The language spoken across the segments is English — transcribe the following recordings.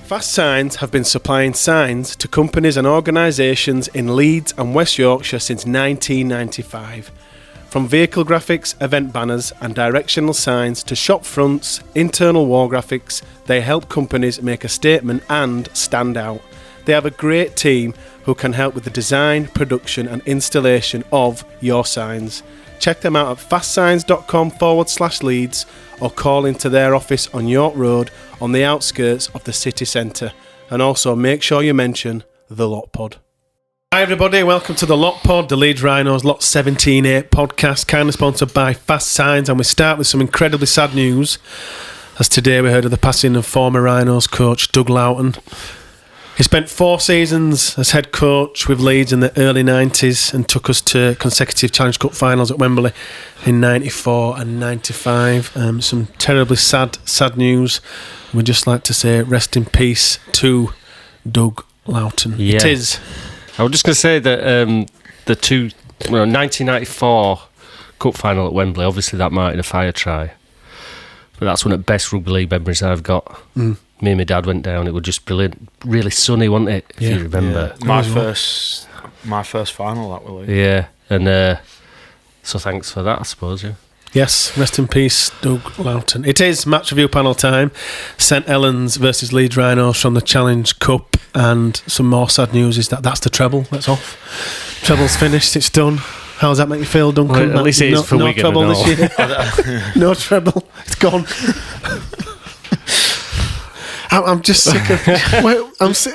Fast Signs have been supplying signs to companies and organisations in Leeds and West Yorkshire since 1995. From vehicle graphics, event banners and directional signs to shop fronts, internal wall graphics, they help companies make a statement and stand out. They have a great team who can help with the design, production and installation of your signs. Check them out at fastsigns.com/Leeds or call into their office on York Road on the outskirts of the city centre. And also make sure you mention the Lot Pod. Hi everybody, welcome to the Lot Pod, the Leeds Rhinos Lot 17-8 podcast, kindly sponsored by Fast Signs, and we start with some incredibly sad news, as today we heard of the passing of former Rhinos coach Doug Loughton. He spent 4 seasons as head coach with Leeds in the early 90s and took us to consecutive Challenge Cup finals at Wembley in 94 and 95. Some terribly sad news. We'd just like to say rest in peace to Doug Loughton. Yeah. It is. I was just going to say that the 1994 Cup final at Wembley, obviously that might have been a fire try, but that's one of the best rugby league memories I've got. Me and my dad went down. It was just brilliant. Really sunny, wasn't it? If you remember. Yeah. My first final that will. Yeah, and so thanks for that, I suppose. Yeah. Yes, rest in peace, Doug Loughton. It is match review panel time. St Helens versus Leeds Rhinos from the Challenge Cup, and some more sad news is that's the treble. That's off. Treble's finished. It's done. How does that make you feel, Duncan? Well, at least it is for Wigan. No treble this year. No treble. It's gone. I'm just sick of.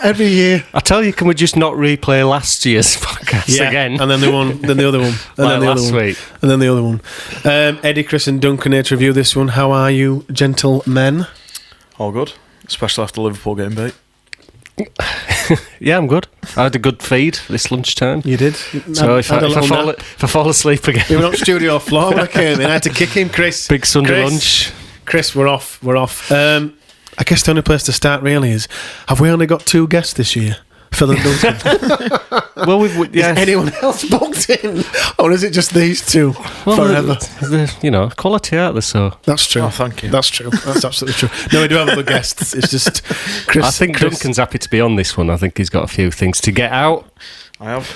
Every year. I tell you, can we just not replay last year's podcast again? And then the one, then the other one, and then the last other one, week, and then the other one. Eddie, Chris, and Duncan here to review this one. How are you, gentlemen? All good, especially after Liverpool getting beat. Yeah, I'm good. I had a good feed this lunchtime. You did. So if I fall asleep again, you were on studio floor when I came in. I had to kick him, Chris. Big Sunday lunch. Chris, we're off. I guess the only place to start really is, have we only got 2 guests this year? Phil and Duncan. Well, is anyone else booked in? Or is it just these 2 forever? Quality out there, so. That's true. Oh, thank you. That's true. That's absolutely true. No, we do have other guests. It's just Chris. I think Duncan's happy to be on this one. I think he's got a few things to get out. I have.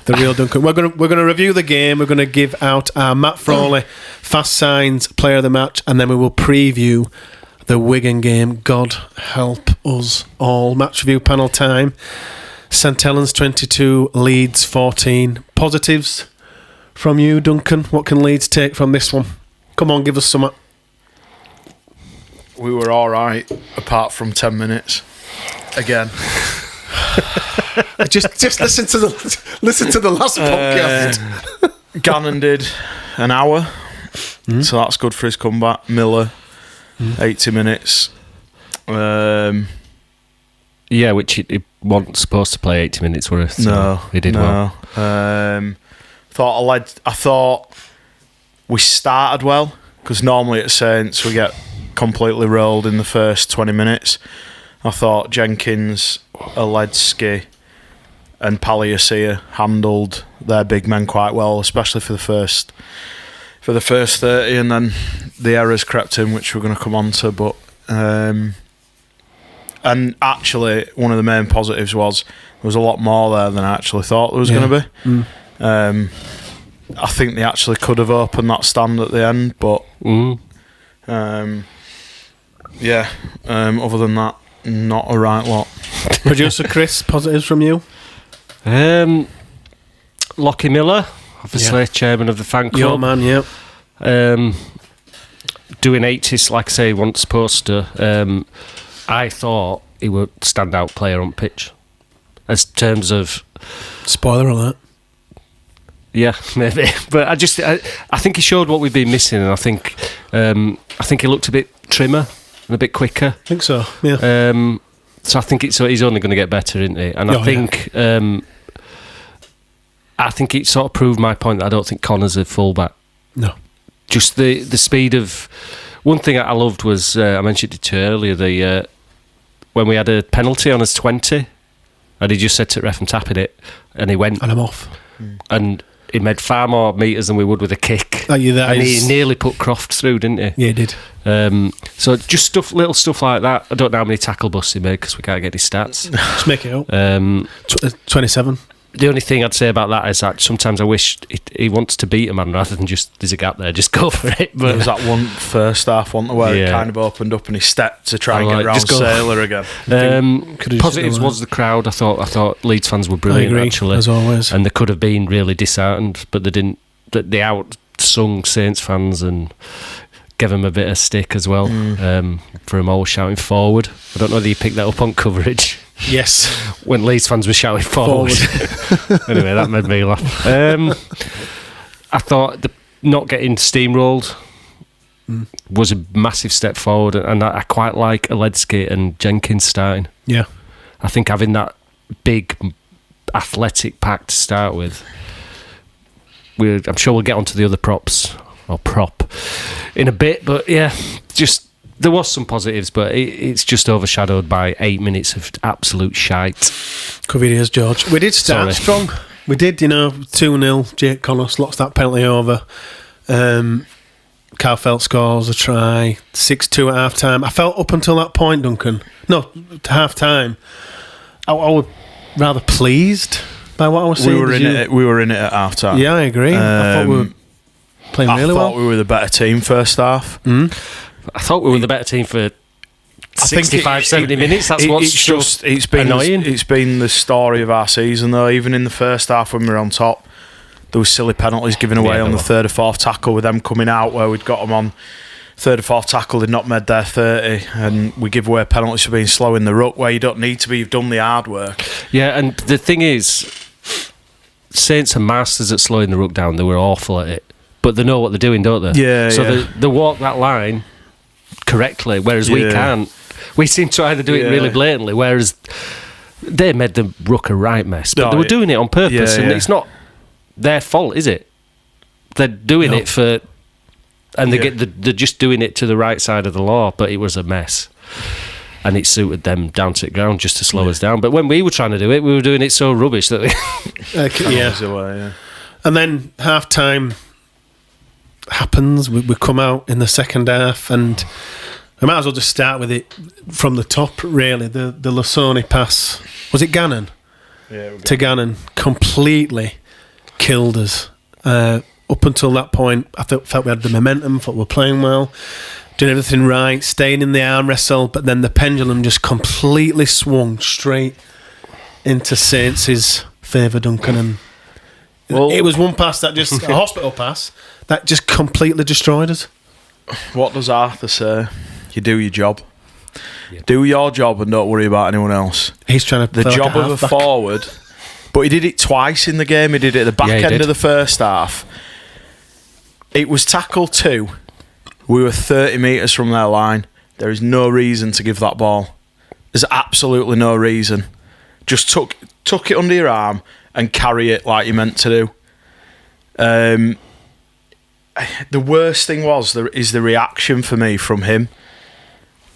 The real Duncan. We're gonna review the game. We're gonna give out our Matt Frawley Fast Signs Player of the Match, and then we will preview the Wigan game. God help us all. Match review panel time. St Helens 22, Leeds 14. Positives from you, Duncan. What can Leeds take from this one? Come on, give us some. We were all right, apart from 10 minutes. Again. just listen to the last podcast. Gannon did an hour, so that's good for his comeback. Miller. 80 minutes. Which he wasn't supposed to play 80 minutes worth. So no, he did well. I thought we started well, because normally at Saints we get completely rolled in the first 20 minutes. I thought Jenkins, Aledzki and Paliasia handled their big men quite well, especially for the first 30, and then the errors crept in, which we're going to come on to. But and actually, one of the main positives was there was a lot more there than I actually thought there was going to be. I think they actually could have opened that stand at the end, but other than that, not a right lot. Producer Chris, positives from you? Lockie Miller, obviously chairman of the fan club. Your man, yeah. Doing 80s like I say he wasn't supposed to. I thought he would stand-out player on pitch. As terms of... Spoiler alert. Yeah, maybe. But I think he showed what we've been missing, and I think he looked a bit trimmer and a bit quicker. I think so, yeah. So I think he's only going to get better, isn't he? And I think it sort of proved my point that I don't think Connor's a fullback. No. Just the speed of... One thing I loved was, I mentioned it to you earlier, when we had a penalty on his 20, and he just said to the ref, I'm tapping it, and he went. And I'm off. And he made far more metres than we would with a kick. Oh, yeah, and he nearly put Croft through, didn't he? Yeah, he did. So just little stuff like that. I don't know how many tackle busts he made because we can't get his stats. Just make it up. 27. The only thing I'd say about that is that sometimes I wish he wants to beat a man rather than just, there's a gap there, just go for it. But there was that one first half, wasn't there, where it kind of opened up and he stepped to try and get around Sailor again. Positives was the crowd. I thought Leeds fans were brilliant, I agree, actually. as always. And they could have been really disheartened, but they didn't. They out-sung Saints fans and gave them a bit of stick as well for them all shouting forward. I don't know whether you picked that up on coverage. Yes. When Leeds fans were shouting forward. Anyway, that made me laugh. I thought not getting steamrolled was a massive step forward, and I quite like Aledzki and Jenkins starting. Yeah. I think having that big athletic pack to start with, I'm sure we'll get onto the other prop in a bit, but yeah, just there was some positives, but it's just overshadowed by 8 minutes of absolute shite. Covered ears, George. We did start strong. We did, 2-0. Jake Connors locks that penalty over. Carl Felt scores a try. 6-2 at half time. I felt up until that point, Duncan. No, to half time. I was rather pleased by what I was seeing. We were in it at half time. Yeah, I agree. I thought we were playing really well. I thought we were the better team first half. I thought we were the better team for 65, 70 minutes. That's what's it's been annoying. It's been the story of our season, though. Even in the first half when we were on top, there was silly penalties given away on the third or fourth tackle, with them coming out where we'd got them on third or fourth tackle, they'd not made their 30, and we give away penalties for being slow in the ruck where you don't need to be. You've done the hard work. Yeah, and the thing is, Saints are masters at slowing the ruck down. They were awful at it, but they know what they're doing, don't they? Yeah. So they walk that line correctly, whereas we can't. We seem to either do it really blatantly, whereas they made the ruck a right mess, but they were doing it on purpose, and it's not their fault, is it? They're doing it for, and they're just doing it to the right side of the law, but it was a mess, and it suited them down to the ground just to slow us down. But when we were trying to do it, we were doing it so rubbish that and then half time happens. We come out in the second half, and we might as well just start with it from the top, really. The Lasoni pass, was it Gannon? Yeah, to Gannon, completely killed us. Up until that point, I felt we had the momentum, thought we were playing well, doing everything right, staying in the arm wrestle, but then the pendulum just completely swung straight into Saints' favour, Duncan. And it was one pass that just, a hospital pass, that just completely destroyed us. What does Arthur say? You do your job. Do your job and don't worry about anyone else. He's trying to the job of a forward, but he did it twice in the game. He did it at the back end of the first half. It was tackle 2. We were 30 metres from their line. There is no reason to give that ball. There's absolutely no reason. Just tuck it under your arm and carry it like you're meant to do. The worst thing is the reaction for me from him.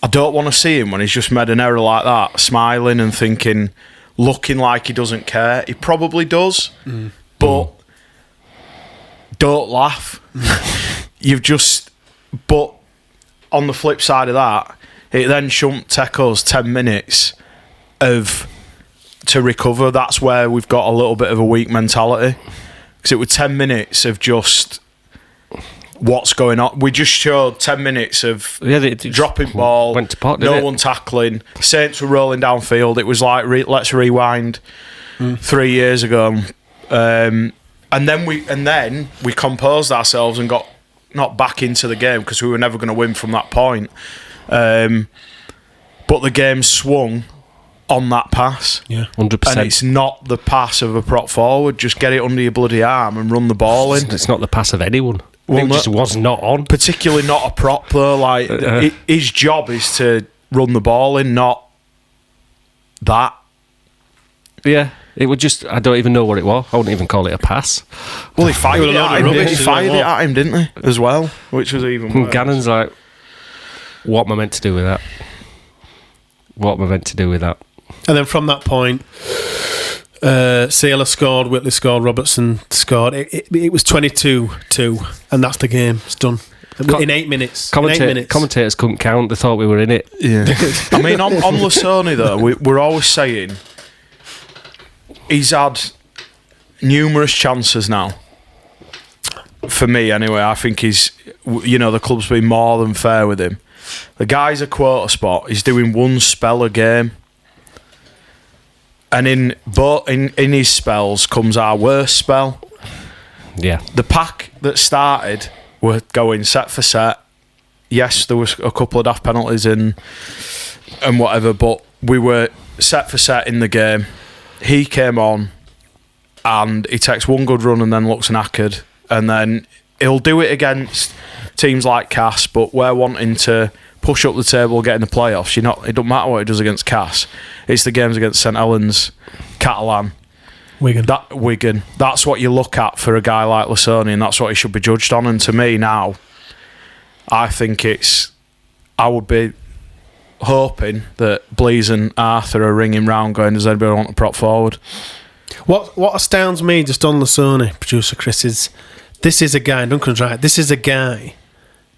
I don't want to see him when he's just made an error like that, smiling and looking like he doesn't care. He probably does, but don't laugh. But on the flip side of that, it then shouldn't take us 10 minutes to recover. That's where we've got a little bit of a weak mentality, because it was 10 minutes of just what's going on. We just showed 10 minutes of dropping ball, went to pot, no one tackling. Saints were rolling downfield. It was like let's rewind 3 years ago, and then we composed ourselves and got not back into the game because we were never going to win from that point. But the game swung on that pass. Yeah, 100%. And it's not the pass of a prop forward. Just get it under your bloody arm and run the ball in. It's not the pass of anyone. It just was not on. Particularly not a prop though. Like his job is to run the ball in, not that. Yeah, it would just. I don't even know what it was. I wouldn't even call it a pass. Well, he fired it at him, didn't he? As well, which was even worse. Gannon's like, what am I meant to do with that? What am I meant to do with that? And then from that point, Sailor scored, Whitley scored, Robertson scored. It was 22-2, and that's the game. It's done. In 8 minutes. Commentators couldn't count. They thought we were in it. Yeah. I mean, on Lasoni, though, we're always saying he's had numerous chances now. For me, anyway, I think the club's been more than fair with him. The guy's a quarter spot. He's doing one spell a game. And in his spells comes our worst spell. Yeah. The pack that started were going set for set. Yes, there was a couple of daft penalties and whatever, but we were set for set in the game. He came on and he takes one good run and then looks knackered. And then he'll do it against teams like Cass, but we're wanting to push up the table, get in the playoffs. It don't matter what he does against Cass. It's the games against St Helens, Catalan, Wigan. That's what you look at for a guy like Lasoni, and that's what he should be judged on. And to me now, I think I would be hoping that Blees and Arthur are ringing round going, does anybody want to prop forward? What astounds me just on Lasoni, producer Chris, is this is a guy, Duncan's right, this is a guy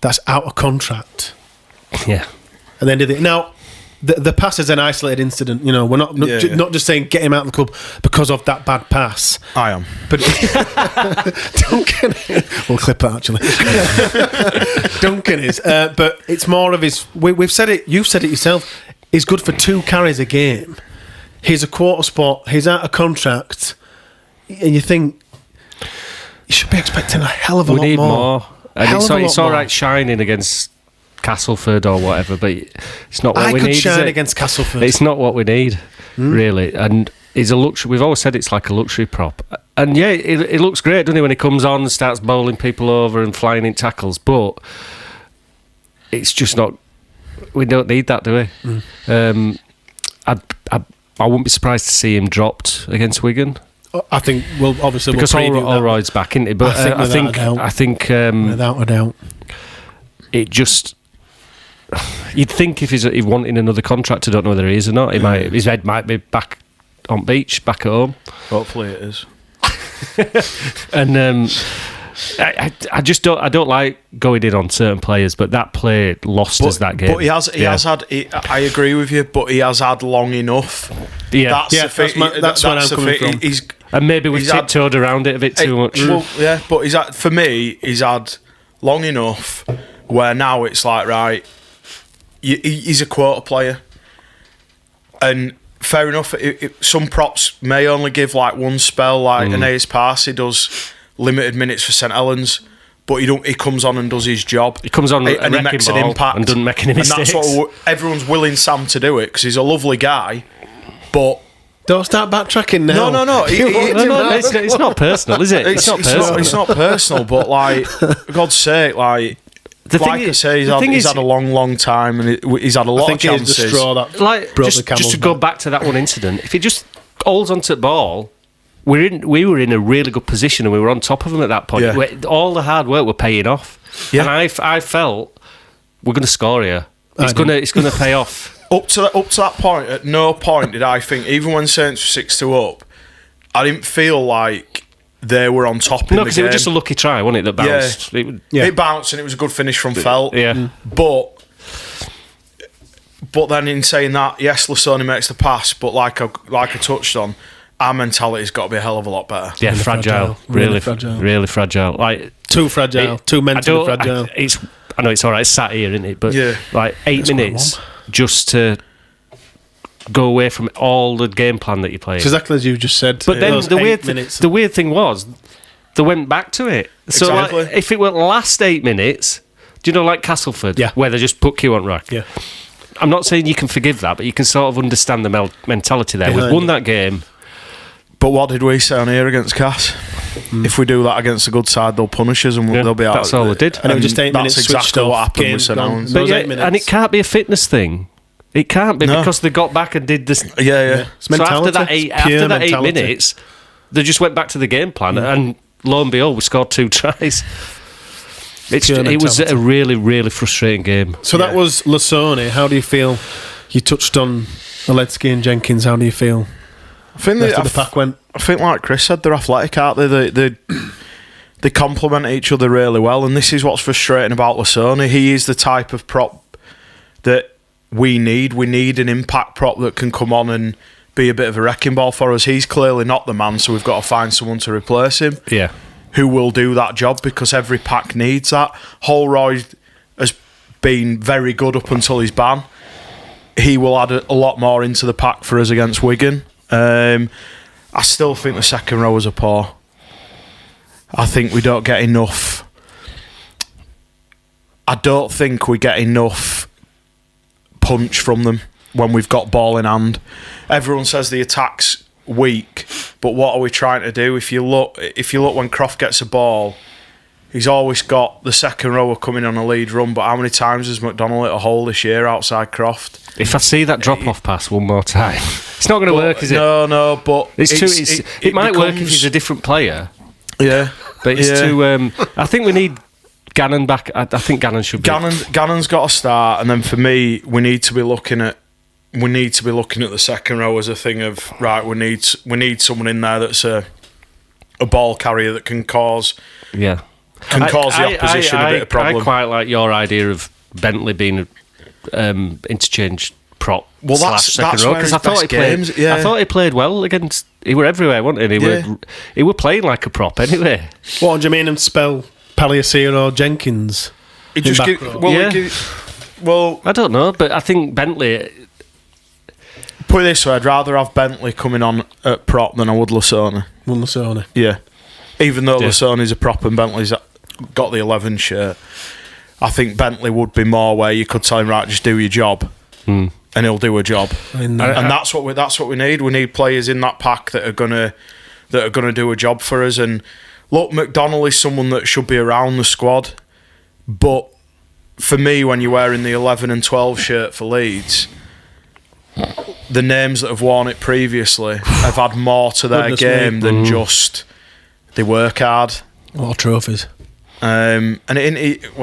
that's out of contract. Yeah. And then did it. Now, the pass is an isolated incident. We're not just saying get him out of the club because of that bad pass. I am. But Duncan, we'll clip it actually. Duncan is, but it's more of his. We've said it. You've said it yourself. He's good for 2 carries a game. He's a quarter spot. He's out of contract, and you think you should be expecting a hell of a lot more. We need more. And it's all right shining against Castleford or whatever, but it's not what we need. I could shine against Castleford. It's not what we need, really. And it's a luxury. We've always said it's like a luxury prop. And yeah, it looks great, doesn't it, when he comes on and starts bowling people over and flying in tackles. But it's just not. We don't need that, do we? I wouldn't be surprised to see him dropped against Wigan. I think obviously because Allroyd's back, isn't it? But I think without a doubt, it just. You'd think if he's wanting another contract, I don't know whether he is or not. His head might be back on beach, back at home. Hopefully it is. And I just don't like going in on certain players, but that play lost us that game. But he has had. I agree with you, but he has had long enough. Yeah, that's where I'm coming from. And maybe we've tiptoed around it a bit too much. Well, yeah, but for me, he's had long enough where now it's like, right, he's a quarter player. And fair enough, some props may only give like one spell, like Aeneas Parsi does limited minutes for St Helens, but he comes on and does his job. He comes on and he makes an impact and doesn't make any mistakes. And that's what everyone's willing Sam to do it because he's a lovely guy, but... Don't start backtracking now. No. It's not personal, is it? It's not personal, but like, for God's sake, like... I say, he's had a long time, and he's had a lot of chances. The straw that just to go back to that one incident, if he just holds onto the ball, we were in a really good position, and we were on top of him at that point. Yeah. All the hard work were paying off, and I felt we're going to score here. It's going to pay off. Up to that point, at no point did I think, even when Saints were 6-2 up, I didn't feel like they were on top in the game. No, because it was just a lucky try, wasn't it, that bounced? Yeah. It bounced and it was a good finish from Felt. Yeah. But then in saying that, yes, Lasoni makes the pass, but like I touched on, our mentality's got to be a hell of a lot better. Yeah, fragile. Really fragile. Like too fragile. Too mentally fragile. I know it's all right, it's sat here, isn't it? But like 8 minutes just to go away from all the game plan that you play. Exactly as you just said. But then the weird thing was, they went back to it. So like, if it were last 8 minutes, do you know, like Castleford, where they just put Q on rack? Yeah. I'm not saying you can forgive that, but you can sort of understand the mentality there. We've won that game. But what did we say on here against Cass? If we do that against a good side, they'll punish us and they'll be out. That's all they did. And it was just 8 minutes. That's exactly what happened with St Helens. And it can't be a fitness thing. It can't be because they got back and did this. Yeah. So after that 8 minutes, they just went back to the game plan, and lo and behold, we scored 2 tries. It was a really, really frustrating game. So that was Lasoni. How do you feel? You touched on Oledsky and Jenkins. How do you feel I think the pack went. I think, like Chris said, they're athletic, aren't they? They complement each other really well, and this is what's frustrating about Lasoni. He is the type of prop that we need. We need an impact prop that can come on and be a bit of a wrecking ball for us. He's clearly not the man, so we've got to find someone to replace him. Yeah. Who will do that job, because every pack needs that. Holroyd has been very good up until his ban. He will add a lot more into the pack for us against Wigan. I still think the second rowers are poor. I think we don't get enough. I don't think we get enough punch from them when we've got ball in hand. Everyone says the attack's weak, but what are we trying to do? If you look when Croft gets a ball, he's always got the second rower coming on a lead run. But how many times has McDonald hit a hole this year outside Croft? If I see that drop-off pass one more time, it's not going to work, is it? No, but it might work if he's a different player. Yeah, but it's too. I think we need Gannon back. I think Gannon should be. Gannon's got to start, and then for me, we need to be looking at the second row as a thing of right. We need someone in there that's a ball carrier that can cause the opposition a bit of problem. I quite like your idea of Bentley being interchange prop. Well, that's row, because I thought he played well against. He were everywhere, wasn't he? He were playing like a prop anyway. What do you mean and spell Palacier or Jenkins? I don't know, but I think Bentley. Put it this way: I'd rather have Bentley coming on at prop than I would Lasoni. Yeah, even though Lasoni's a prop and Bentley's got the 11 shirt, I think Bentley would be more where you could tell him, right, just do your job. And he'll do a job, and that's what we need. We need players in that pack that are gonna do a job for us. And look, McDonald is someone that should be around the squad, but for me, when you're wearing the 11 and 12 shirt for Leeds, the names that have worn it previously have had more to their game than just they work hard. What trophies? And it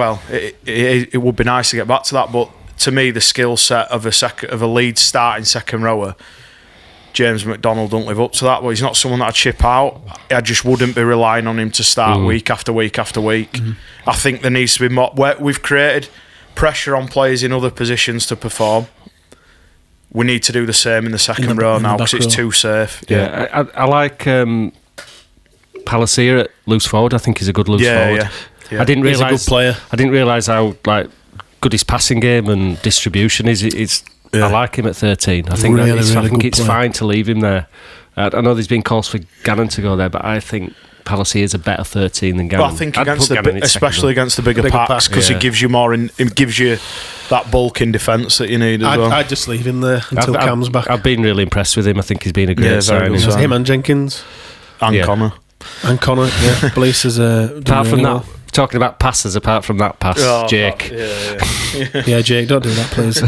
would be nice to get back to that, but. To me, the skill set of a Leeds starting second rower, James McDonald don't live up to that. But he's not someone that I'd chip out. I just wouldn't be relying on him to start week after week after week. I think there needs to be more. We've created pressure on players in other positions to perform. We need to do the same in the second row now because it's too safe. Yeah, I like Palacier at loose forward. I think he's a good loose forward. Yeah. I didn't realise he's a good player. I didn't realise how good his passing game and distribution is. I like him at 13. I think it's fine to leave him there. I know there's been calls for Gannon to go there, but I think Palacier is a better 13 than Gannon. Well, I think especially against the bigger packs, because it gives you more. It gives you that bulk in defence that you need as well. I'd just leave him there until Cam's back. I've been really impressed with him. I think he's been a great signing. Him and Jenkins and Connor. Police is apart from that. Talking about passes, apart from that pass, Jake. Yeah, Jake, don't do that, please,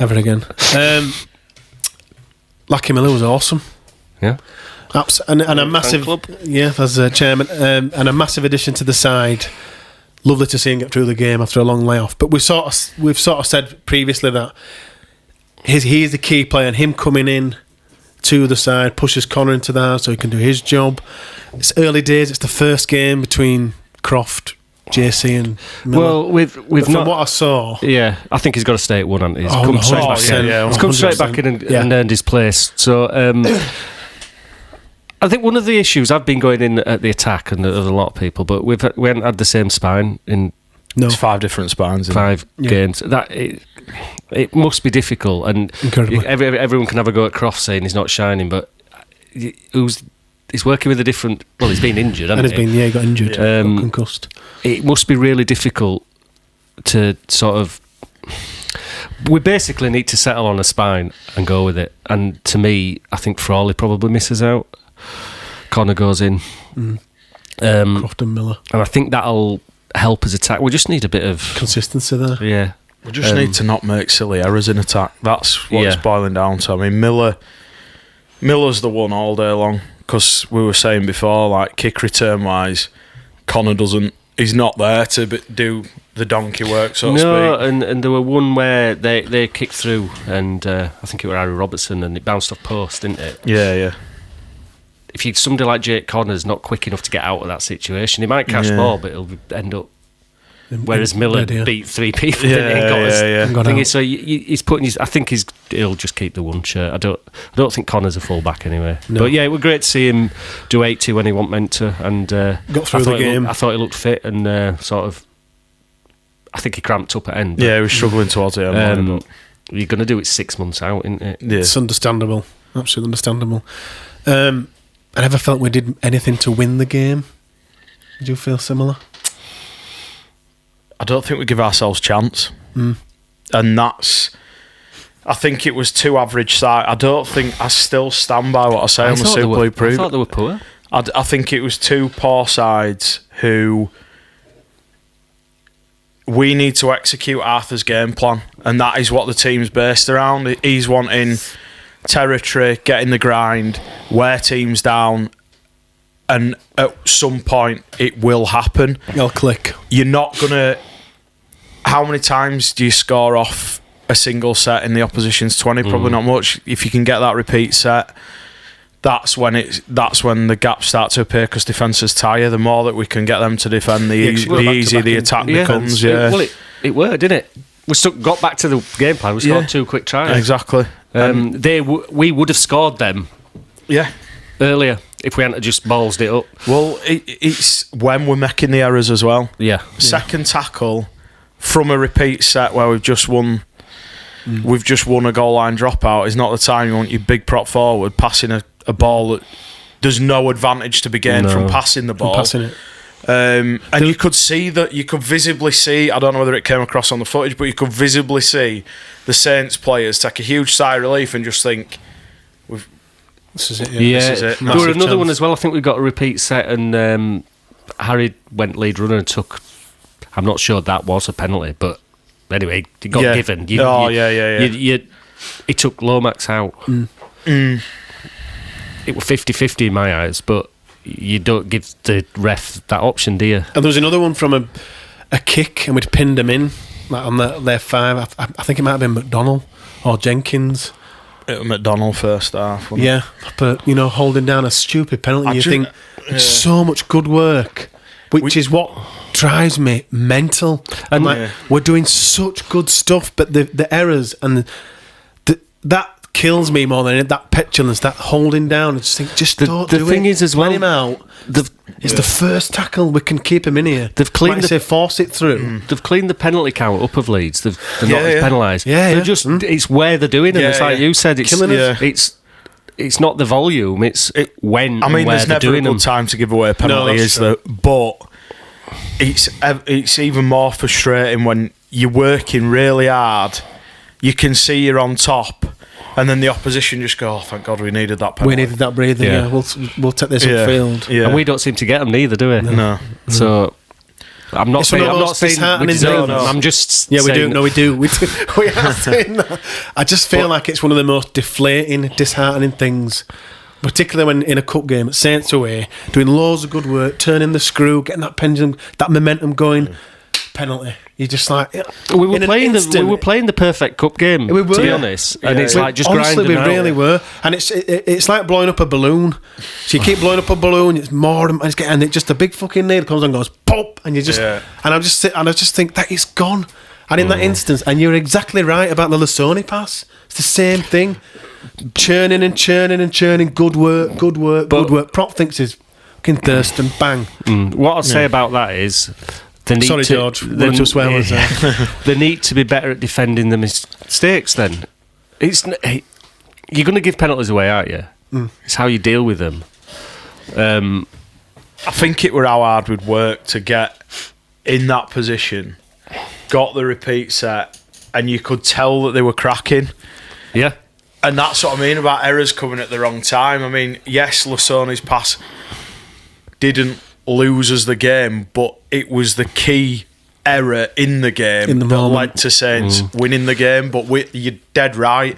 ever again. Lackey Miller was awesome. Yeah, and a massive as a chairman, and a massive addition to the side. Lovely to see him get through the game after a long layoff. But we've sort of said previously that he is the key player, and him coming in to the side pushes Connor into there so he can do his job. It's early days. It's the first game between Croft, JC and Miller. Well, from what I saw, I think he's got to stay at one, hasn't he? He's come straight back in and earned his place. So I think one of the issues, I've been going in at the attack and there's a lot of people, but we haven't had the same spine in it's 5 different spines, 5 games. That it must be difficult, and everyone can have a go at Croft saying he's not shining, but he's working with a different. Well, he's been injured, hasn't he? He got injured, got concussed. It must be really difficult to sort of. We basically need to settle on a spine and go with it. And to me, I think Frawley probably misses out. Connor goes in. Croft and Miller, and I think that'll help us attack. We just need a bit of consistency there. Yeah, we just need to not make silly errors in attack. That's what it's boiling down to. I mean, Miller's the one all day long. Because we were saying before, like kick return wise, Connor he's not there to do the donkey work, so to speak. No, and there were one where they kicked through, and I think it was Harry Robertson, and it bounced off post, didn't it? Yeah. if you're somebody like Jake Connors not quick enough to get out of that situation, he might catch ball, but he'll end up. Whereas Miller beat 3 people, didn't he? So he's putting his. I think he'll just keep the one shirt. I don't think Connor's a full-back anyway. No. But yeah, it was great to see him do 80 when he wasn't meant to, and got through the game. I thought he looked fit and sort of. I think he cramped up at end. Yeah, he was struggling towards it. You're going to do it 6 months out, isn't it? Yeah. It's understandable, absolutely understandable. I never felt we did anything to win the game. Did you feel similar? I don't think we give ourselves chance, and that's. I think it was 2 average side. I still stand by what I say on the Super League preview. I thought they were poor. I think it was 2 poor sides who. We need to execute Arthur's game plan, and that is what the team's based around. He's wanting territory, getting the grind, wear teams down, and at some point it will happen. It'll click. You're not gonna. How many times do you score off a single set in the opposition's 20? Probably not much. If you can get that repeat set, that's when the gaps start to appear because defences tire. The more that we can get them to defend, the easier the attack becomes. Well, it worked, didn't it? We got back to the game plan. We scored 2 quick tries. Exactly. We would have scored them. Yeah. Earlier, if we hadn't just ballsed it up. Well, it's when we're making the errors as well. Yeah. Second tackle from a repeat set where we've just won. We've just won a goal line dropout. Is not the time you want your big prop forward passing a ball that there's no advantage to be gained from passing the ball. And you could see that, you could visibly see, I don't know whether it came across on the footage, but you could visibly see the Saints players take a huge sigh of relief and just think, this is it. This is it. There were another one as well. I think we got a repeat set and Harry went lead runner and took, I'm not sure that was a penalty, but anyway, it got given. He took Lomax out. It was 50-50 in my eyes, but you don't give the ref that option, do you? And there was another one from a kick, and we'd pinned him in like on their 5. I think it might have been McDonnell or Jenkins. It was McDonnell first half. Yeah, but holding down a stupid penalty, think it's so much good work, which is what drives me mental. And we're doing such good stuff, but the errors and that kills me more than that petulance, that holding down. I just think, don't do it. The thing is as well, let him out. It's the first tackle. We can keep him in here. They've cleaned force it through. They've cleaned the penalty count up of Leeds. They're not as penalised. Yeah, it's where they're doing them. It's like you said. It's killing us. It's not the volume. It's when. I mean, and where there's they're never doing a good time to give away a penalty, is there? But it's even more frustrating when you're working really hard. You can see you're on top. And then the opposition just go, oh, thank God we needed that penalty. We needed that breathing, We'll take this upfield. Yeah. And we don't seem to get them neither, do we? No. So, I'm not saying we deserve them. I'm just we do. No, we do. We are saying that. I just feel like it's one of the most deflating, disheartening things, particularly when in a cup game at Saints away, doing loads of good work, turning the screw, getting that pendulum, that momentum going. Penalty. You're just like we were playing the perfect cup game. To be honest, and it's like just honestly, grinding we really were, and it's like blowing up a balloon. So you keep blowing up a balloon, it's more, and it just a big fucking nail comes and goes pop, and you just and I just think that it's gone. And in that instance, and you're exactly right about the Lasoni pass. It's the same thing, churning and churning and churning. Good work. Prop thinks he's fucking Thurston, bang. What I'll say about that is. George. They need to be better at defending the mistakes. Then you're going to give penalties away, aren't you? It's how you deal with them. I think it were how hard we'd work to get in that position. Got the repeat set, and you could tell that they were cracking. Yeah, and that's what I mean about errors coming at the wrong time. I mean, yes, Lasoni's pass didn't lose us the game, but it was the key error in the game that led to Saints winning the game. But you're dead right.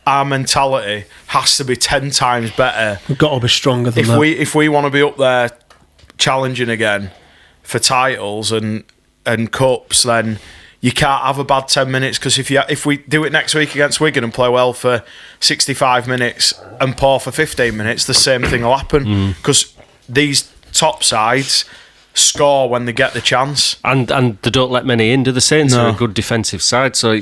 Our mentality has to be 10 times better. We've got to be stronger than that. If we want to be up there challenging again for titles and cups, then you can't have a bad 10 minutes, because if we do it next week against Wigan and play well for 65 minutes and poor for 15 minutes, the same thing will happen, because these top sides score when they get the chance, and they don't let many in. Do the Saints are a good defensive side, so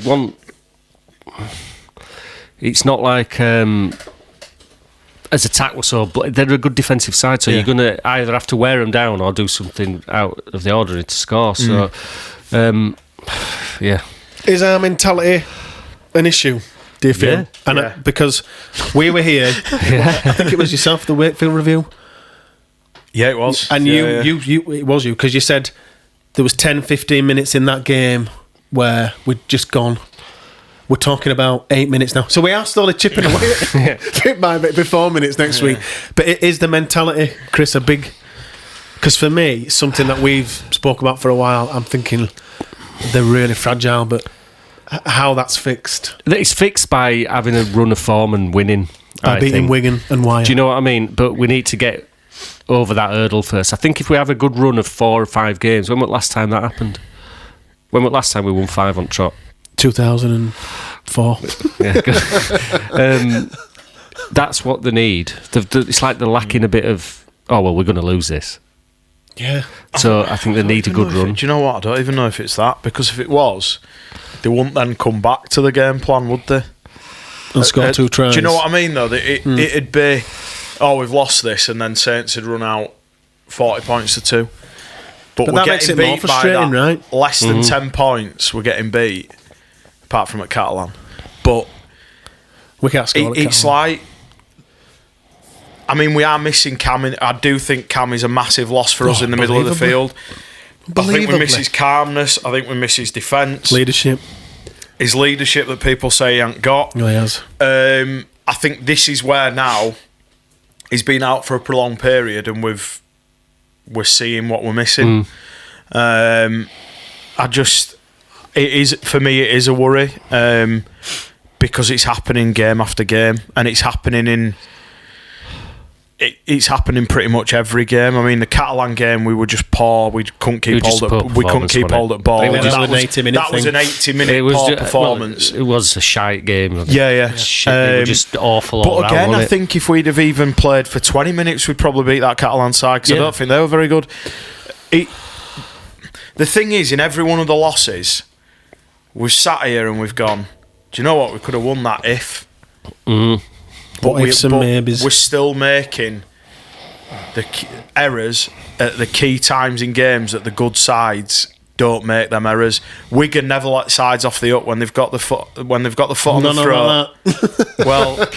it's not like as attack was so, but they're a good defensive side, so you're going to either have to wear them down or do something out of the ordinary to score. So is our mentality an issue, do you feel? Because we were here, I think it was yourself, the Wakefield review. Yeah, it was. And it was you, because you said there was 10-15 minutes in that game where we'd just gone, we're talking about 8 minutes now, so we are slowly chipping away bit by bit, 4 minutes next week. But it is the mentality, Chris, a big, because for me, something that we've spoke about for a while. I'm thinking they're really fragile, but how that's fixed? It's fixed by having a run of form and winning, by beating Wigan and Wire. Do you know what I mean? But we need to get over that hurdle first. I think if we have a good run of 4 or 5 games, when was the last time that happened? When was the last time we won 5 on trot? 2004. Yeah, good. That's what they need. It's like they're lacking a bit of, we're going to lose this. Yeah. So I think they need a good run. Do you know what? I don't even know if it's that, because if it was, they wouldn't then come back to the game plan, would they? And score 2 tries. Do you know what I mean, though? It'd be, we've lost this, and then Saints had run out 40 points to 2. But we're that getting makes it beat more frustrating, by that. right? Less than 10 points, we're getting beat, apart from at Catalan. But we can't score it's like, I mean, we are missing Cam. I do think Cam is a massive loss for us in the middle of the field. I think we miss his calmness. I think we miss his defence. Leadership. His leadership that people say he ain't got. Oh, he has. I think this is where now he's been out for a prolonged period, and we're seeing what we're missing. For me, it is a worry, because it's happening game after game, and it's happening it's happening pretty much every game. I mean, the Catalan game, we were just poor. We couldn't keep hold at ball. That was an 80-minute poor performance. It was a shite game. Yeah. Shit, they were just awful. But again, I think if we'd have even played for 20 minutes, we'd probably beat that Catalan side, because I don't think they were very good. The thing is, in every one of the losses, we've sat here and we've gone, do you know what? We could have won that if. But we're still making the errors at the key times in games that the good sides don't make them errors. Wigan never let sides off the up when they've got the foot on the throat. Well,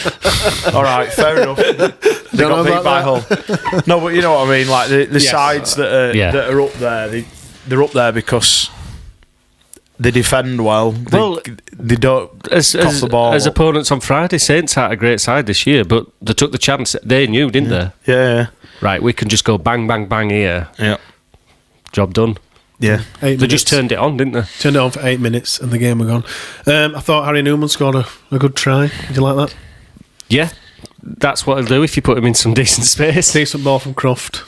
all right, fair enough. They got beat by Hull. No, but you know what I mean. Like the sides that are up there, they're up there because they defend well. They don't cough the ball. As opponents on Friday, Saints had a great side this year, but they took the chance. They knew, didn't they? Yeah. Right, we can just go bang, bang, bang here. Yeah. Job done. Yeah. They just turned it on, didn't they? Turned it on for 8 minutes and the game were gone. I thought Harry Newman scored a good try. Did you like that? Yeah. That's what he'll do if you put him in some decent space. Decent ball from Croft.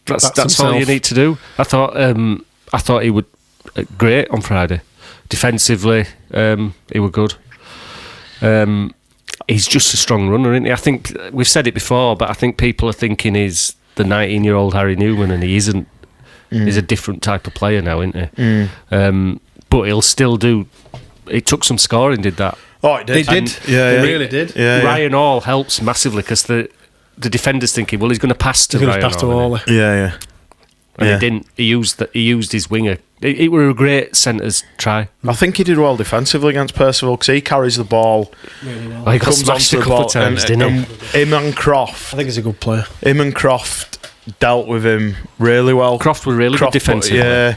That's all you need to do. I thought he would great on Friday. Defensively, he was good. He's just a strong runner, isn't he? I think we've said it before, but I think people are thinking he's the 19-year-old Harry Newman, and he isn't. He's a different type of player now, isn't he? But he'll still do. It took some scoring, did that? Oh, it did. It did. It really did. Yeah, Ryan Hall helps massively, because the defender's thinking, well, he's going to pass to Ryan Hall. Yeah. And he didn't. He used his winger. It were a great centre's try. I think he did well defensively against Percival, because he carries the ball. Really well. Well, he got smashed a couple of times, didn't he? Him and Croft. I think he's a good player. Him and Croft dealt with him really well. Croft were really good defensively.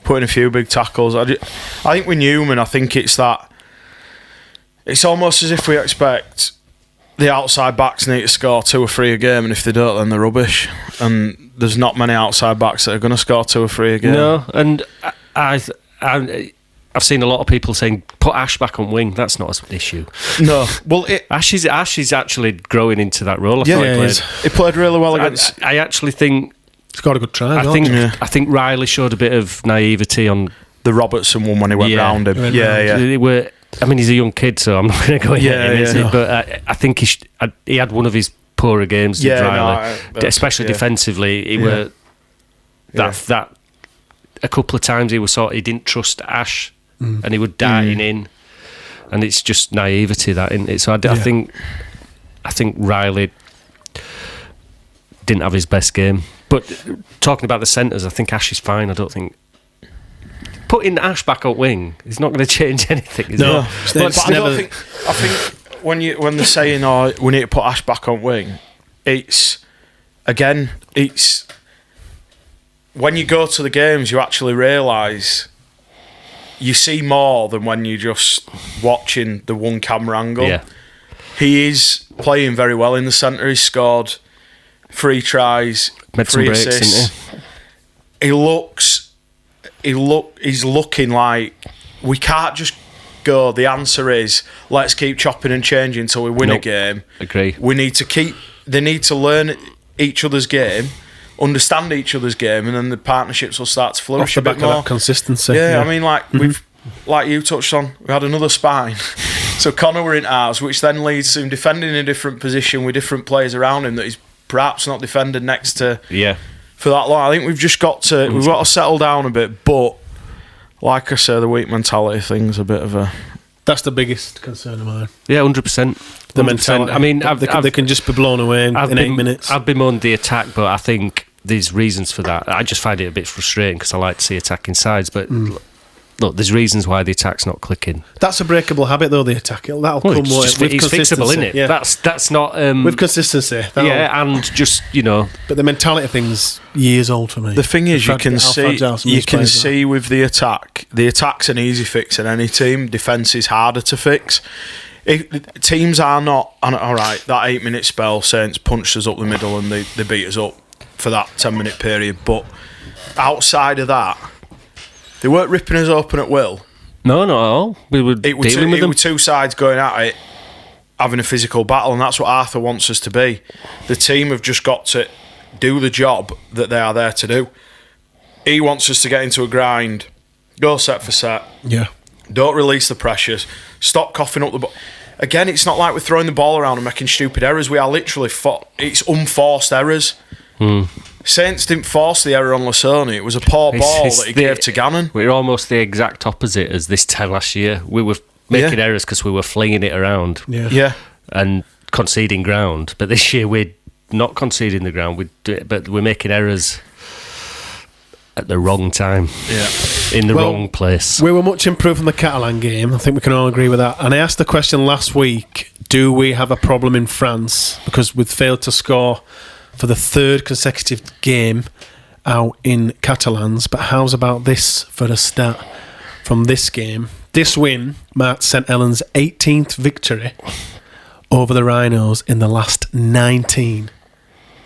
Putting a few big tackles. I think with Newman, I think it's that. It's almost as if we expect the outside backs need to score 2 or 3 a game, and if they don't, then they're rubbish. And there's not many outside backs that are going to score 2 or 3 a game. No, and I've seen a lot of people saying put Ash back on wing. That's not an issue. No, well, Ash is actually growing into that role. He played really well against. I actually think he's got a good try. I think Riley showed a bit of naivety on the Robertson one when he went round him. He's a young kid, so I'm not going to go into him, but I think he had one of his poorer games, did Riley. Especially defensively. He were that a couple of times he didn't trust Ash, and he would darting in, and it's just naivety, that, isn't it? So I think Riley didn't have his best game. But talking about the centres, I think Ash is fine. I don't think putting Ash back up wing is not going to change anything, is it? But I think when they're saying, we need to put Ash back on wing, it's when you go to the games, you actually realise you see more than when you're just watching the one camera angle. Yeah. He is playing very well in the centre. He's scored 3 tries, 3 assists. He's looking like we can't just go. The answer is let's keep chopping and changing until we win a game. Agree. They need to learn each other's game, understand each other's game, and then the partnerships will start to flourish a bit more. Of that consistency. Yeah, I mean, we've, like you touched on, we had another spine. So Connor were in ours, which then leads to him defending in a different position with different players around him that he's perhaps not defended next to for that long. I think we've just got to settle down a bit. But like I say, the weak mentality thing's a bit of a. That's the biggest concern of mine. Yeah, 100%. The mentality. I mean, they can just be blown away in 8 minutes. I've bemoaned the attack, but I think there's reasons for that. I just find it a bit frustrating because I like to see attacking sides, but look, there's reasons why the attack's not clicking. That's a breakable habit, though. The attack, that'll come more with consistency. It's fixable, isn't it? Yeah. That's not with consistency. And just But the mentality thing's years old for me. The thing is, you can see with the attack. The attack's an easy fix in any team. Defence is harder to fix. Teams are not all right. That 8-minute spell, Saints punched us up the middle and they beat us up for that 10-minute period. But outside of that, they weren't ripping us open at will. No, not at all. We were dealing with them. It were two sides going at it, having a physical battle, and that's what Arthur wants us to be. The team have just got to do the job that they are there to do. He wants us to get into a grind, go set for set. Yeah. Don't release the pressures. Stop coughing up the ball. Again, it's not like we're throwing the ball around and making stupid errors. We are literally... it's unforced errors. Saints didn't force the error on Lasoni. It was a poor ball that he gave to Gannon. We're almost the exact opposite as this time last year. We were making errors because we were flinging it around and conceding ground. But this year we're not conceding the ground, but we're making errors at the wrong time, in the wrong place. We were much improved from the Catalan game. I think we can all agree with that. And I asked the question last week, do we have a problem in France? Because we've failed to score for the 3rd consecutive game out in Catalans. But how's about this for a stat from this game? This win marked St Helens' 18th victory over the Rhinos in the last 19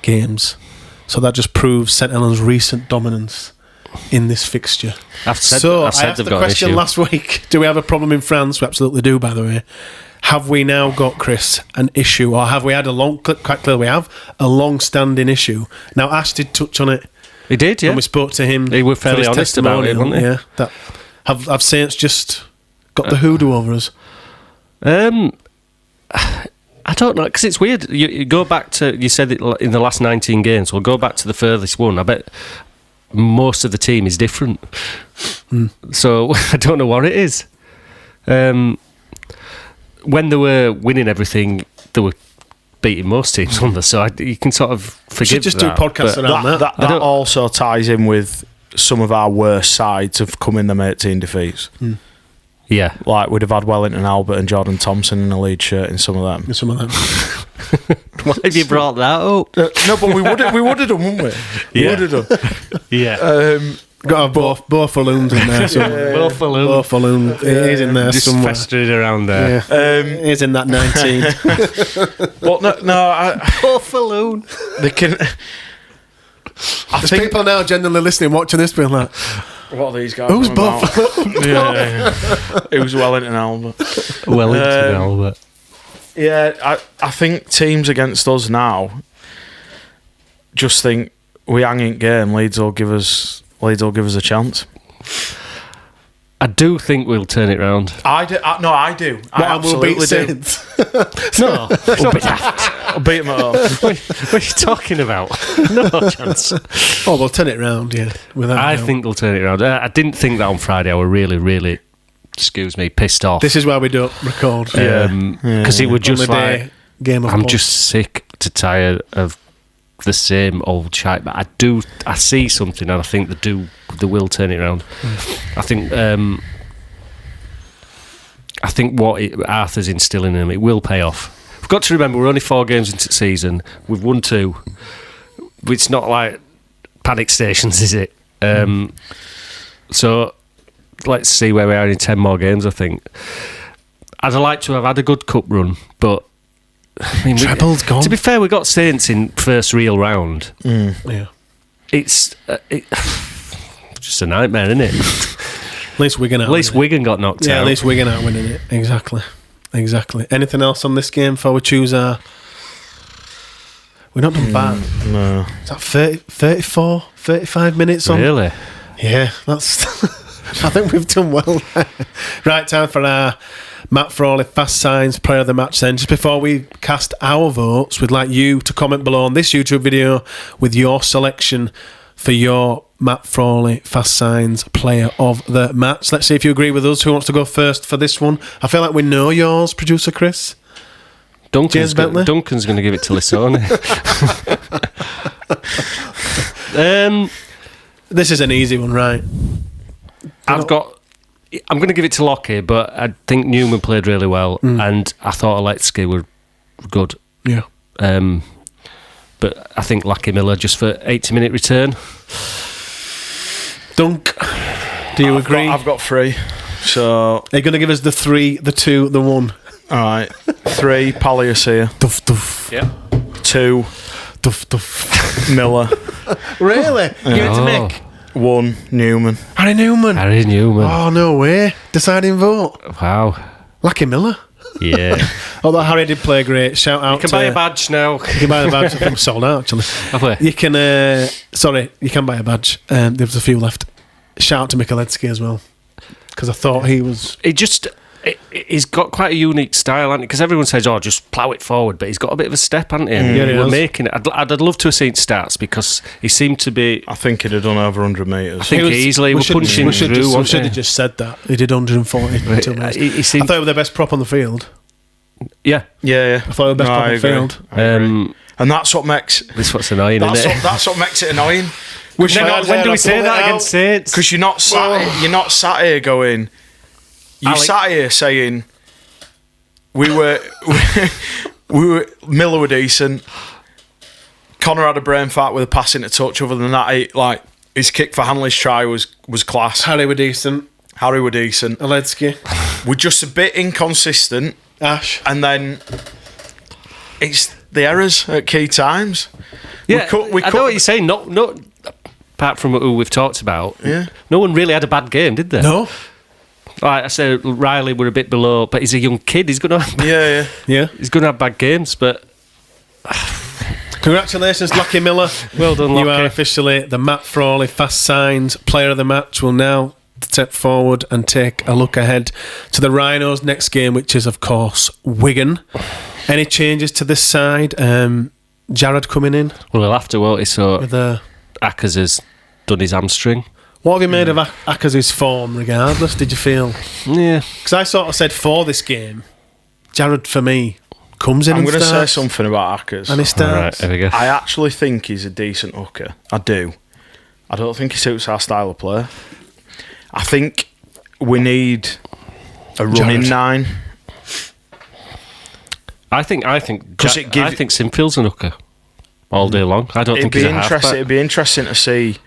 games. So that just proves St Helens' recent dominance in this fixture. I asked the question last week, do we have a problem in France? We absolutely do, by the way. Have we now got, Chris, an issue, or have we had quite clearly we have a long-standing issue? Now, Ash did touch on it. He did, yeah. When we spoke to him. They were fairly honest about it, weren't they? Yeah. Have Saints just got the hoodoo over us? I don't know, because it's weird. You go back to, you said it in the last 19 games, we'll go back to the furthest one. I bet most of the team is different. So I don't know what it is. When they were winning everything, they were beating most teams on so you can sort of forgive that. Just do podcasts around that. That also ties in with some of our worst sides have come in them 18 defeats. Yeah. Like, we'd have had Wellington Albert and Jordan Thompson in a lead shirt in some of them. Why have you brought that up? No, but we would have done, wouldn't we? Yeah. We would have done. Yeah. Got to have both balloons in there somewhere. Both balloons. It is in there just somewhere. Just festered around there. Yeah. It is in that 19. But no, both balloon. They can... There's people now genuinely listening, watching this, being like, what are these guys? Who's both? Yeah. It was Wellington Albert. Wellington Albert. Yeah, I think teams against us now just think we hang in game. Leeds will give us a chance. I do think we'll turn it round. I do. I do. I absolutely we'll beat do. Saints. No, it's not daft. I'll beat them at home. What are you talking about? No chance. Oh, we'll turn it round, yeah. I think they'll turn it round. I didn't think that on Friday. I were really, really, pissed off. This is why we don't record. Because it would just like... Game of I'm Pod. just sick to tired of the same old shite. But I see something, and I think they will turn it around. I think what Arthur's instilling in them, it will pay off. We've got to remember we're only 4 games into the season. We've won 2. It's not like panic stations, is it? So let's see where we are in 10 more games. I think I'd like to have had a good cup run, but I mean, Treble's gone. To be fair, we got Saints in first real round. Yeah. It's just a nightmare, isn't it? At least Wigan out. At least Wigan got knocked out. Yeah, at least Wigan out winning it. Exactly. Anything else on this game before we choose our... We're not done bad. No. Is that 30, 34, 35 minutes on? Really? Yeah, that's... I think we've done well. Right, time for our Matt Frawley Fast Signs Player of the Match then. Just before we cast our votes, we'd like you to comment below on this YouTube video with your selection for your Matt Frawley Fast Signs Player of the Match. Let's see if you agree with us. Who wants to go first for this one? I feel like we know yours, producer Chris. Duncan's going to give it to Lissone. This is an easy one, right? I'm going to give it to Lockie, but I think Newman played really well, and I thought Alexi were good. Yeah. But I think Lucky Miller just for 80-minute return. Dunk, do you agree? I've got 3. So are you going to give us the 3, the 2, the 1? All right. 3, Paliasia. Duff, duff. Yeah. 2, Duff, duff. Miller. Really? Give it to Mick. 1, Newman. Harry Newman. Oh, no way. Deciding vote. Wow. Lucky Miller. Yeah. Although Harry did play great. Shout out. You can buy a badge now. You can buy a badge. I think we're sold out, actually. Have we? You can, you can buy a badge. There's a few left. Shout out to Michaletsky as well. Because I thought he was... He's got quite a unique style, hasn't he? Because everyone says, just plough it forward, but he's got a bit of a step, hasn't he? Yeah, he we're has. making it. I'd love to have seen stats because he seemed to be... I think he'd have done over 100 metres. I think easily. We're punching through. We should have just said that. He did 142 minutes. I thought he was the best prop on the field. Yeah. Yeah. I thought he was the best prop on the field. And that's what makes... This what's annoying, isn't it? That's what makes it annoying. When do we say that against Saints? Because you're not sat here going... sat here saying... Miller were decent. Connor had a brain fart with a pass into touch. Other than that, his kick for Hanley's try was class. Harry were decent. Aletsky. We're just a bit inconsistent. Ash. And then it's the errors at key times. Yeah, I know what you're saying. Not apart from who we've talked about. Yeah. No one really had a bad game, did they? No. Like I said, Riley were a bit below, but he's a young kid. He's going to have he's going to have bad games, but congratulations, Lucky Miller. Well done, Lucky. You are officially the Matt Frawley Fast Signs Player of the Match. We'll now step forward and take a look ahead to the Rhinos' next game, which is, of course, Wigan. Any changes to this side? Jared coming in? Well, he'll have to, won't he? So Ackers has done his hamstring. What have you made of Ackers' form, regardless, did you feel? Yeah. Because I sort of said for this game, Jared, for me, comes in I'm and going to starts. say something about Ackers. And he starts. All right, there we go. I actually think he's a decent hooker. I do. I don't think he suits our style of play. I think we need a running Jared. 9. I think Sinfield's an hooker all day long. I don't think he's a halfback. It'd be interesting to see,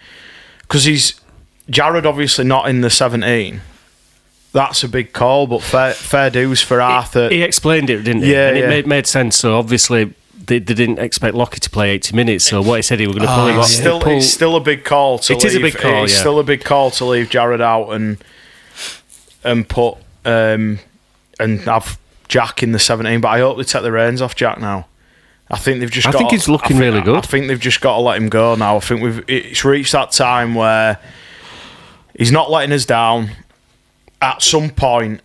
because Jared obviously not in the 17. That's a big call, but fair dues for Arthur. He explained it, didn't he? Yeah, and yeah. it made sense. So obviously they didn't expect Lockie to play 80 minutes. So what he said, he were going to pull him. It's still a big call to leave. It is a big call. It's still a big call to leave Jared out and put and have Jack in the 17. But I hope they take the reins off Jack now. I think they've just. I think he's looking really good. I think they've just got to let him go now. I think it's reached that time where he's not letting us down. at some point,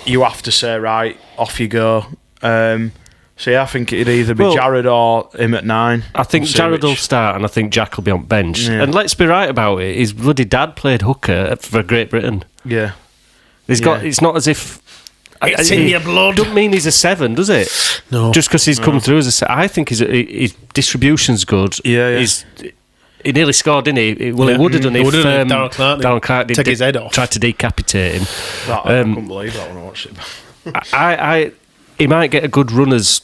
you have to say, right, off you go. So yeah, I think it'd either be Jared or him at 9. I think Jared will start, and I think Jack will be on bench. Yeah. And let's be right about it. His bloody dad played hooker for Great Britain. Yeah, It's not as if it's in your blood. Don't mean he's a 7, does it? No. Just because he's come through as a 7. I think his distribution's good. Yeah. He nearly scored, didn't he? Well, he would have done if Darren Clark did his head off. Tried to decapitate him. I couldn't believe that when I watched it. He might get a good run as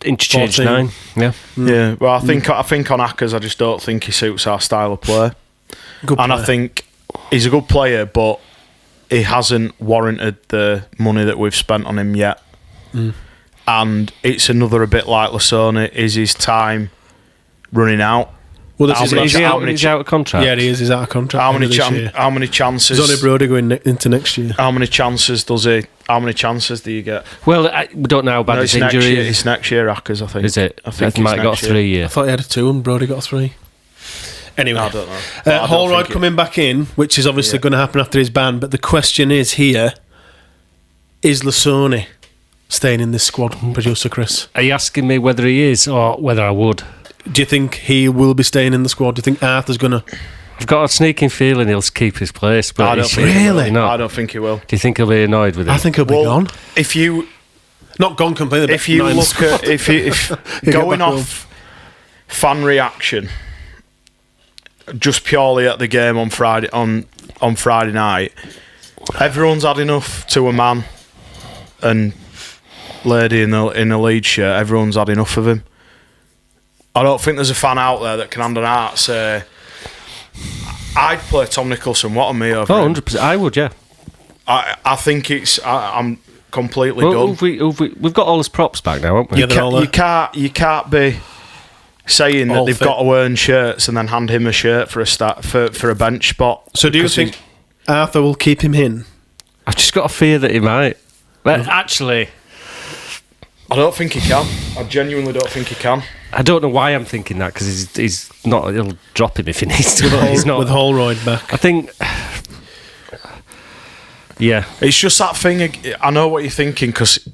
interchange 9. Yeah. Well, I think on Ackers, I just don't think he suits our style of play. I think he's a good player, but he hasn't warranted the money that we've spent on him yet. And it's a bit like Lasone. Is his time running out? Well, is he out of contract? Yeah, he is. He's out of contract. How many chances? There's only Brody going into next year. How many chances does he? How many chances do you get? Well, we don't know how bad his injury is. It's next year, Ackers, I think. Is it? I think he might have got 3 years. I thought he had a 2 and Brody got a 3. Anyway, I don't know. Holroyd coming back in, which is obviously going to happen after his ban. But the question is here: is Lasone staying in this squad, producer Chris? Are you asking me whether he is or whether I would? Do you think he will be staying in the squad? Do you think Arthur's going to... I've got a sneaking feeling he'll keep his place. But I don't think I don't think he will. Do you think he'll be annoyed with it? I think he'll be gone. If you... Not gone completely, if you look at... If going off fan reaction, just purely at the game on Friday night, everyone's had enough to a man and lady in a Leeds shirt. Everyone's had enough of him. I don't think there's a fan out there that can hand on heart say, I'd play Tom Nicholson. What on me over him? 100%. I would, yeah. I think I'm completely done. We've got all his props back now, haven't we? You can't be saying that they've got to earn shirts and then hand him a shirt for a bench spot. So do you think Arthur will keep him in? I've just got a fear that he might. But actually, I don't think he can. I genuinely don't think he can. I don't know why I'm thinking that, because he's not. He'll drop him if he needs to. He's not with Holroyd back. I think. Yeah, it's just that thing. I know what you're thinking, because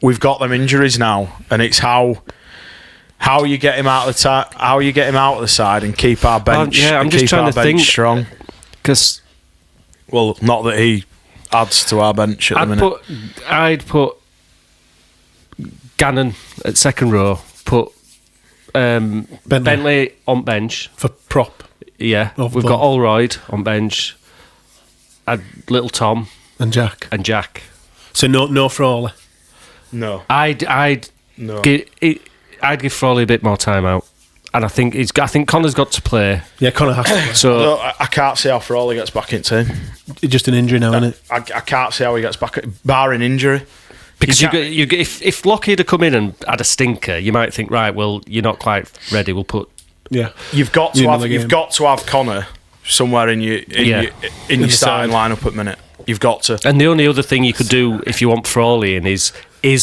we've got them injuries now, and it's how you get him out of the side and keep our bench. I'm just trying to think strong. Because, well, not that he adds to our bench at the minute. I'd put Gannon at second row. Put Bentley on bench for prop. Yeah, we've got Holroyd on bench. Add Little Tom and Jack. So no Frawley. No, I'd give Frawley a bit more time out, and I think Connor's got to play. Yeah, Connor has to play. So I can't see how Frawley gets back into him. It's just an injury now, isn't it? I can't see how he gets back, barring injury. Because if Lockheed had come in and had a stinker, you might think, right, well, you're not quite ready. We'll put. Yeah, you've got to have Connor somewhere in your starting lineup at minute. You've got to. And the only other thing you could do if you want Frawley in is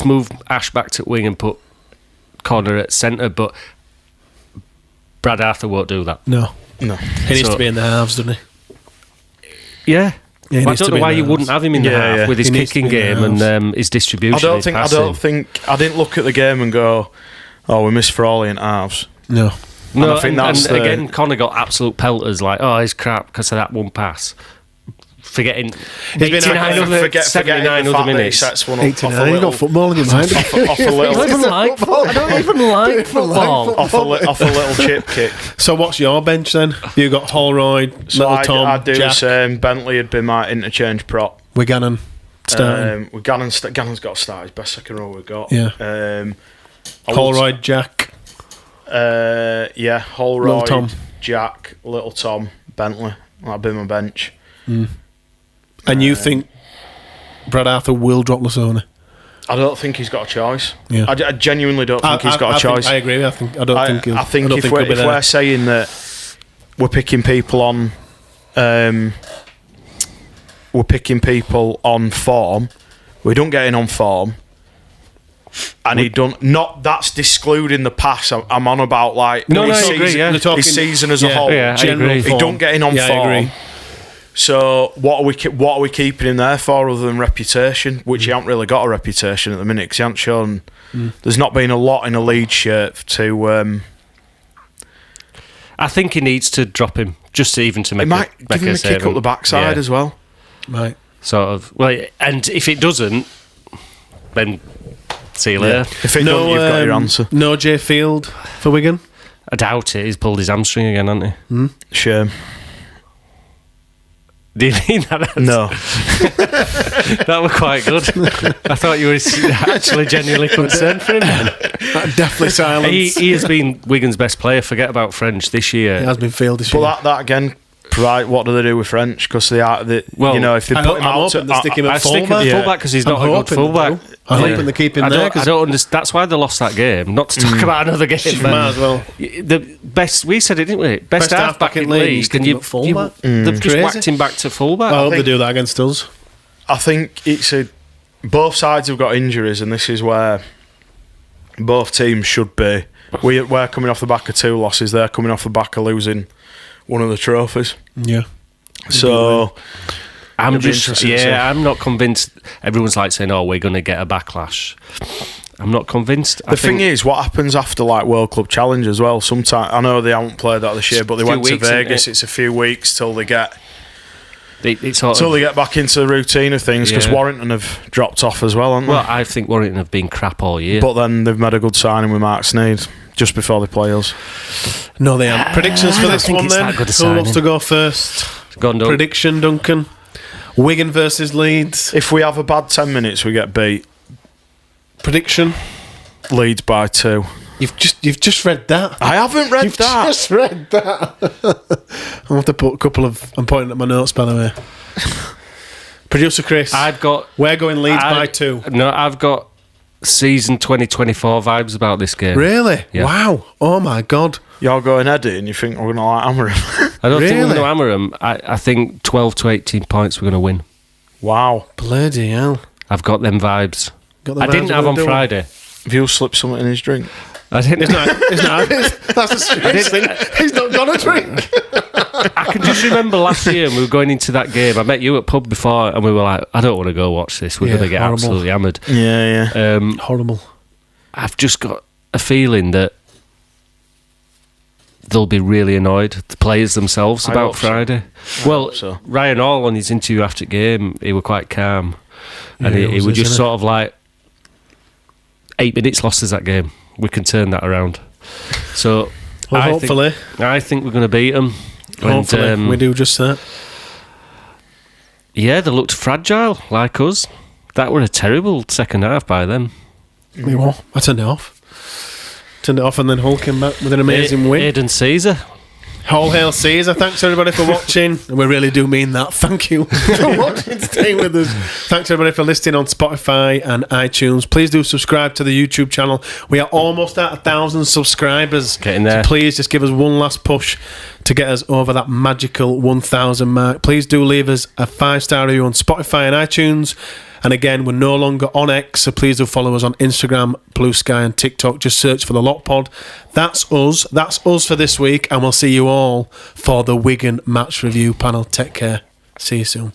move Ash back to wing and put Connor at centre. But Brad Arthur won't do that. No. He needs to be in the halves, doesn't he? Yeah. I don't know why you wouldn't have him in the half with his kicking game and his distribution. I didn't look at the game and go, "Oh, we missed Frawley in halves." No, I think again, Connor got absolute pelters. Like, oh, he's crap because of that one pass. Forgetting 79 other minutes. 89. You got football in your mind. I don't even like football. Off a little chip kick. So what's your bench then? You got Holroyd, Little Tom, I'd do Jack. the same. Bentley would be my interchange prop. With Gannon starting. Gannon's got to start. His best second row we've got. Yeah. Holroyd, Jack. Holroyd, Little Tom. Jack, Little Tom, Bentley. That'd be my bench. And you think Brad Arthur will drop Lasone? I don't think he's got a choice. Yeah. I genuinely don't think he's got a choice. I agree. I think if we're saying that we're picking people on, form, we don't get in on form, and he don't. Not that's excluding the pass. I'm on about his season as a whole. Yeah, I agree. He don't get in on form. I agree. So what are we keeping him there for other than reputation? Which he hasn't really got a reputation at the minute because he hasn't shown. There's not been a lot in a Leeds shirt to. I think he needs to drop him just even to make give him a kick up the backside as well. Right. Sort of. Well, and if it doesn't, then see you later. If it doesn't, you've got your answer. No Jay Field for Wigan. I doubt it. He's pulled his hamstring again, hasn't he? Shame. Do you mean that? No. That was quite good. I thought you were actually genuinely concerned for him. Definitely silence. He has been Wigan's best player. Forget about French this year. He has been Field this year. But that again, what do they do with French? Because they are, if they put him out to stick him at fullback. fullback. Fullback because he's not a good fullback. I'm hoping they keep him there. I don't understand. That's why they lost that game. Not to talk about another game. Might as well. The best, we said it, didn't we? Best half-back in Leeds. Can you fullback? They've just whacked him back to fullback. I hope they do that against us. I think both sides have got injuries, and this is where both teams should be. We're coming off the back of 2 losses. They're coming off the back of losing one of the trophies. Yeah. So I'm not convinced. Everyone's like saying, "Oh, we're going to get a backlash." I'm not convinced. The thing is, what happens after like World Club Challenge as well? Sometimes I know they haven't played that this year, but they went to Vegas. It's a few weeks till they get they get back into the routine of things because Warrington have dropped off as well, haven't they? Well, I think Warrington have been crap all year, but then they've made a good signing with Mark Sneyd just before they play us. No, they haven't. Predictions for this one then? Who wants to go first? Go on, prediction, Duncan. Wigan versus Leeds. If we have a bad 10 minutes, we get beat. Prediction. Leeds by 2. You've just read that. I haven't read that. You've just read that. I'll have to put a couple of. I'm pointing at my notes, by the way. Producer Chris. We're going Leeds by 2. No, I've got season 2024 vibes about this game. Really? Yeah. Wow. Oh my God. You're going Eddie and you think we're going to like hammer him? I don't think we're going to hammer him. I think 12 to 18 points we're going to win. Wow. Bloody hell. I've got them vibes. I didn't have on Friday. Have you slipped something in his drink? I didn't. It's not. That's a strange thing. He's not got a drink. I can just remember last year we were going into that game. I met you at pub before and we were like, I don't want to go watch this. We're going to get absolutely hammered. Yeah. Horrible. I've just got a feeling that they'll be really annoyed, the players themselves, about Friday. So. Ryan Hall on his interview after game, he were quite calm. And he was just sort of like, 8 minutes lost us that game. We can turn that around. So, hopefully. I think we're going to beat them. Hopefully, we do just that. Yeah, they looked fragile, like us. That were a terrible second half by them. I turned it off. And then Hull came back with an amazing win. Aidan Caesar. All hail Caesar. Thanks everybody for watching. And we really do mean that. Thank you for watching, staying with us. Thanks everybody for listening on Spotify and iTunes. Please do subscribe to the YouTube channel. We are almost at 1,000 subscribers. Getting there. So please just give us one last push to get us over that magical 1,000 mark. Please do leave us a 5-star review on Spotify and iTunes. And again, we're no longer on X, so please do follow us on Instagram, Blue Sky and TikTok. Just search for The Lot Pod. That's us. That's us for this week, and we'll see you all for the Wigan match review panel. Take care. See you soon.